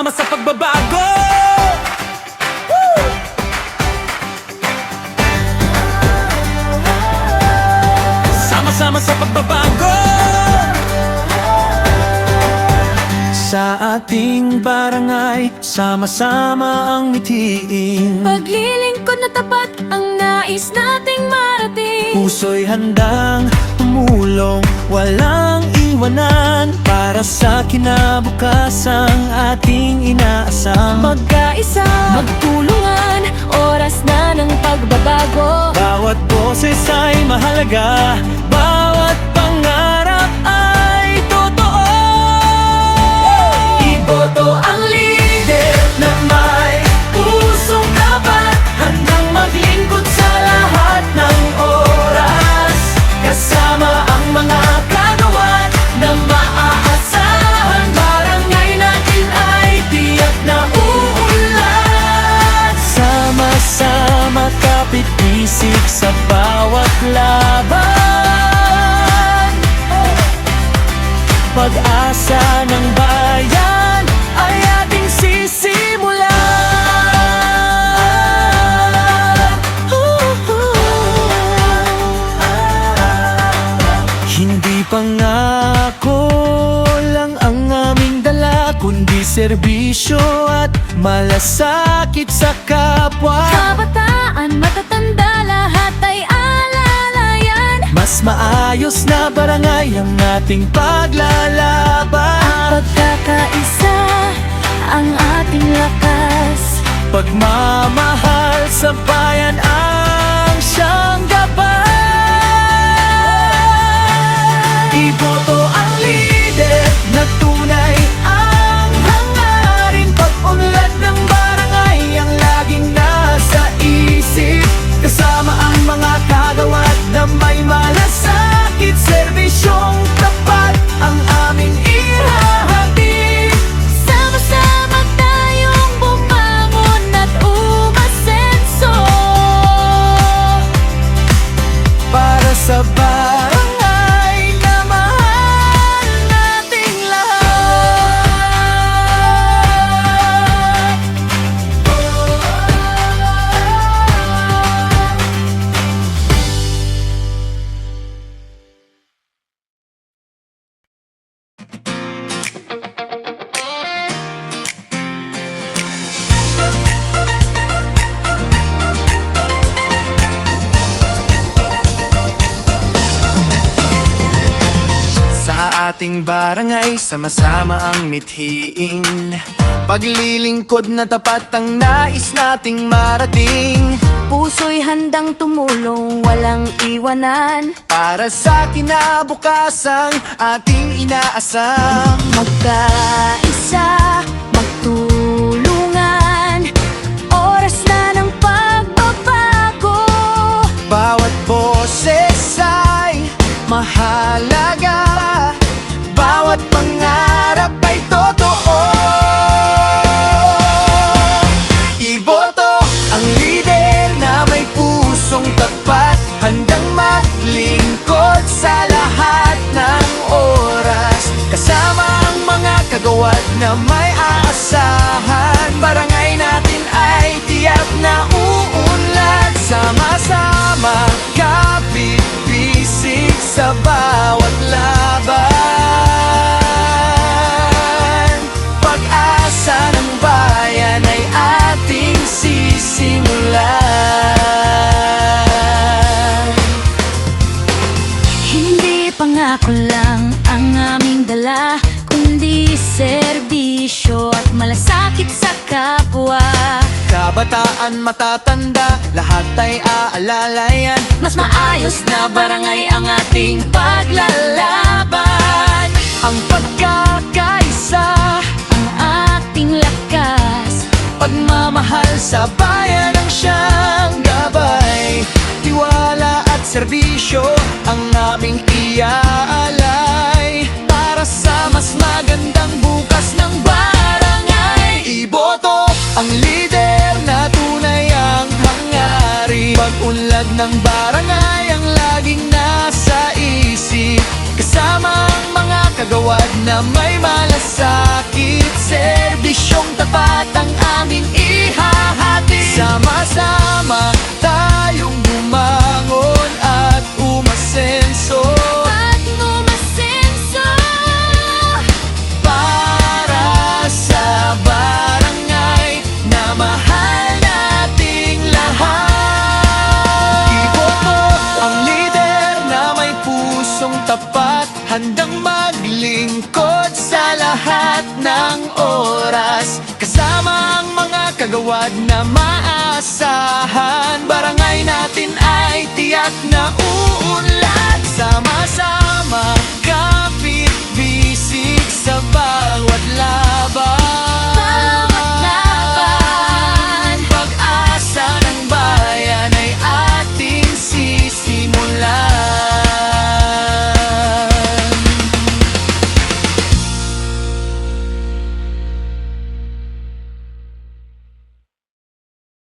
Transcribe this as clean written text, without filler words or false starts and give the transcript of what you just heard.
Sama-sama sa pagbabago. Sama-sama sa pagbabago. Sa ating barangay, sama-sama ang mitiin. Paglilingkod na tapat ang nais nating marating. Puso'y handang tumulong, walang iwanan, para sa kinabukasan ating inaasam. Magkaisa, magtulungan, oras na ng pagbabago. Bawat boses ay mahalaga, bawat pangarap ay totoo. Iboto ang lider na may pusong tapat, handang maglingkod sa lahat ng oras. Kasama ang mga kagawan na maaasahan, barangay natin ay tiyak na uunlad. Sama-sama kapit-isip sa bawat laban. Pag-asa ng bayan ay ating sisimulan. Hindi pangako lang ang aming dala, kundi serbisyo at malasakit sa kapwa. Kabataan, matatanda, lahat ay alalayan. Mas maayos na barangay ang ating paglalaban. Pagkakaisa ang ating lakas. Pagmamahal sa bayan ang siyang gabay. Iboto ang lider na tunay ang hangarin. Pag-unlad ng barangay ang laging nasa isip. Kasama ang mga kagawad na may malasakit, serbisyong tapat ang aming ihahatid. Sama-sama tayong bumangon at umasenso Para sa barangay na mahal nating lahat. Sa ating barangay, sama-sama ang mithiin. Paglilingkod na tapat ang nais nating marating. Puso'y handang tumulong, walang iwanan. Para sa kinabukasang ating inaasam. Magkaisa, magtulungan, oras na ng pagbabago. Bawat boses ay mahalaga, bawat pangarap ay totoo. Iboto ang lider na may pusong tapat, handang maglingkod sa lahat ng oras. Kasama ang mga kagawad na may aasahan, barangay natin ay tiyak na uunlad. Sama-sama kapit-bisig sa bawat laban. Pag-asa ng bayan ay ating sisimulan. Hindi pangako lang ang aming dala, kundi serbisyo at malasakit sa kapwa. Kabataan, matatanda, lahat ay aalalayan. Mas maayos na barangay ang ating paglalaban. Ang pagkakaisa, Ang ating lakas. pagmamahal sa bayan ang siyang gabay. Tiwala at serbisyo ang aming iaalay, para sa mas magandang bukas ng barangay. Iboto ang lider na tunay ang hangarin. Pag-unlad ng barangay ang laging nasa isip. Kasama ang mga kagawad na na may malasakit. Serbisyong tapat ang aming ihahati. Sama-sama tayong bumangon at umasenso At umasenso para sa barangay na mahal nating lahat. Iboto ang lider na may pusong tapat, handang maglingkod sa lahat ng oras. Kasama ang mga kagawad na maasahan, barangay natin ay tiyak na uunlad. Sama-sama,